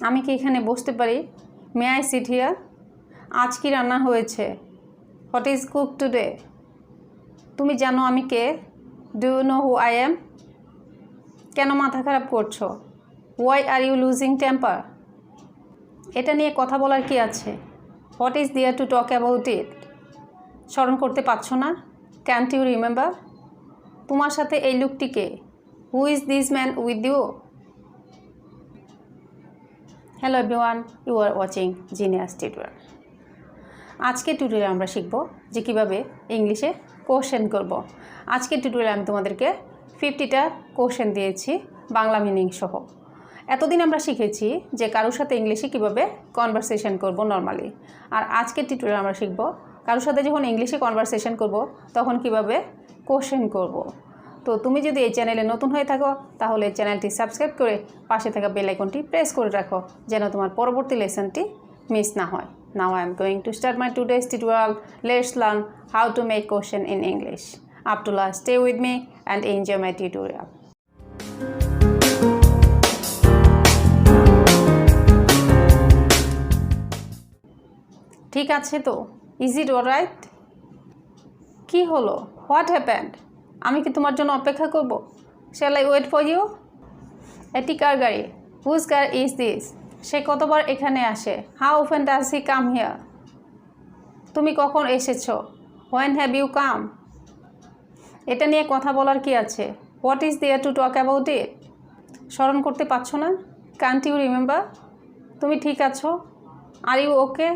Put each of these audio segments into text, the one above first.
আমি কি এখানে বসতে পারি? May I sit here? আজ কি রান্না হয়েছে? What is cook today? তুমি জানো আমি কে? Do you know who I am? কেন মাথা খারাপ করছো? Why are you losing temper? এটা নিয়ে কথা বলার কি আছে? What is there to talk about it? স্মরণ করতে পারছো না? Can't you remember? তোমার সাথে এই লোকটিকে? Who is this man with you? Hello everyone, you are watching genius tutorial. আজকে টিউটোরিয়ালে আমরা শিখব যে কীভাবে ইংলিশে কোশ্চেন করব। আজকের টিউটোরিয়ালে আমি তোমাদেরকে 50টা কোশ্চেন দিয়েছি বাংলা মিনিং সহ। এতদিন আমরা শিখেছি যে কারোর সাথে ইংলিশে কীভাবে কনভারসেশন করব নর্মালি, আর আজকের টিউটোরিয়ালে আমরা শিখব কারোর সাথে যখন ইংলিশে কনভারসেশন করব তখন কিভাবে কোশ্চেন করব। তো তুমি যদি এই চ্যানেলে নতুন হয়ে থাকো তাহলে চ্যানেলটি সাবস্ক্রাইব করে পাশে থাকা বেল আইকনটি প্রেস করে রাখো যেন তোমার পরবর্তী লেসনটি মিস না হয়। Now I am going to start my today's tutorial. Let's learn how to make question in English. Up to last, stay with me and enjoy my tutorial. ঠিক আছে তো? Is it alright? কি হলো? What happened? আমি কি তোমার জন্য অপেক্ষা করব? Shall I wait for you? এটি কার গাড়ি? Whose car is this? সে কতবার এখানে আসে? How often does he come here? তুমি কখন এসেছো? When have you come? এটা নিয়ে কথা বলার কি আছে? What is there to talk about it? স্মরণ করতে পারছো না? Can't you remember? তুমি ঠিক আছো? Are you okay?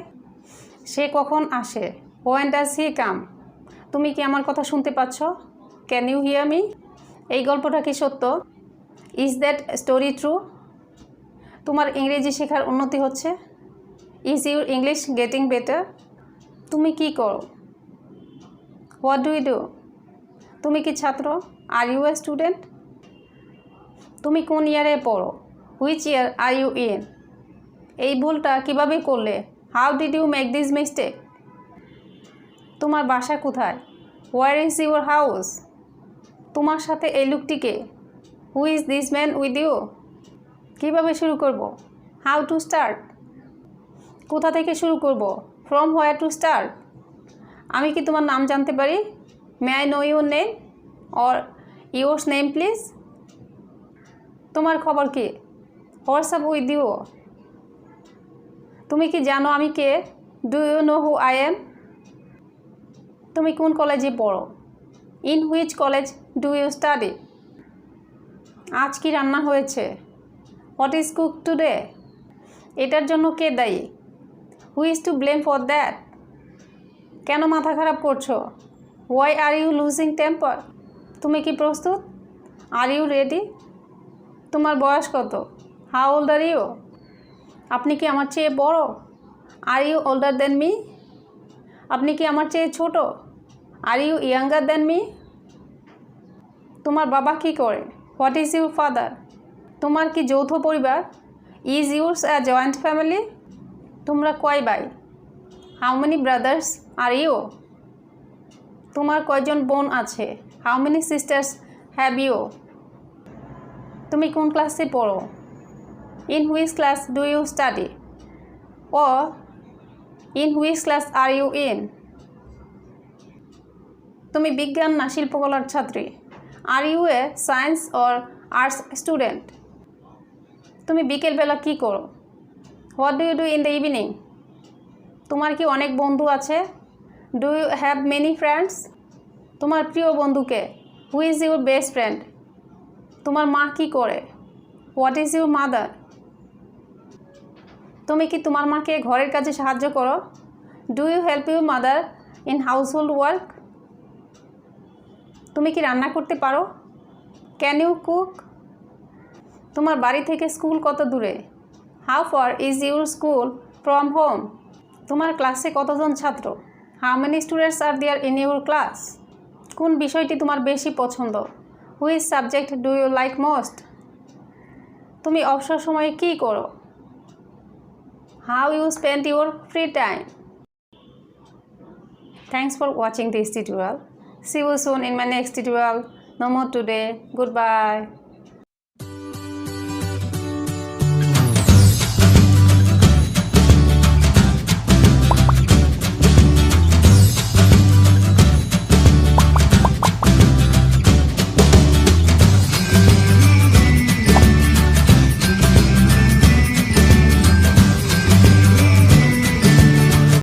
সে কখন আসে? When does he come? তুমি কি আমার কথা শুনতে পাচ্ছ? Can you hear me? এই গল্পটা কি সত্য? Is that story true? তোমার ইংরেজি শেখার উন্নতি হচ্ছে? Is your English getting better? তুমি কি করো? What do you do? তুমি কি ছাত্র? Are you a student? তুমি কোন ইয়ারে পড়ো? Which year are you in? এই ভুলটা কিভাবে করলে? How did you make this mistake? তোমার বাসা কোথায়? Where is your house? তোমার সাথে এই লোকটিকে? Who is this man with you? কিভাবে শুরু করব? How to start? কোথা থেকে শুরু করব? From where to start? আমি কি তোমার নাম জানতে পারি? May I know your name? Or your name please? তোমার খবর কি? What's up with you? তুমি কি জানো আমি কে? Do you know who I am? তুমি কোন কলেজে পড়ো? In which college do you study? আজ কি রান্না হয়েছে? What is cooked today? এটার জন্য কে দায়ী? Who is to blame for that? কেন মাথা খারাপ করছো? Why are you losing temper? তুমি কি প্রস্তুত? Are you ready? তোমার বয়স কত? How old are you? আপনি কি আমার চেয়ে বড়? Are you older than me? আপনি কি আমার চেয়ে ছোট? Are you younger than me? তোমার বাবা কি করে? What is your father? তোমার কি যৌথ পরিবার? Is yours a joint family? তোমরা কয় ভাই? How many brothers are you? তোমার কয়জন বোন আছে? How many sisters have you? তুমি কোন ক্লাসে পড়ো? In which class do you study? Or in which class are you in? তুমি বিজ্ঞান না শিল্পকলার ছাত্রী? Are you a science or arts student? তুমি বিকেলবেলা কি করো? What do you do in the evening? তোমার কি অনেক বন্ধু আছে? Do you have many friends? তোমার প্রিয় বন্ধুকে? Who is your best friend? তোমার মা কি করে? What is your mother? তুমি কি তোমার মাকে ঘরের কাজে সাহায্য করো? Do you help your mother in household work? তুমি কি রান্না করতে পারো? Can you cook? তোমার বাড়ি থেকে স্কুল কত দূরে? How far is your school from home? তোমার ক্লাসে কতজন ছাত্র? How many students are there in your class? কোন বিষয়টি তোমার বেশি পছন্দ? Which subject do you like most? তুমি অবসর সময়ে কি করো? How you spend your free time? Thanks for watching this tutorial. See you soon in my next tutorial. No more today. Goodbye.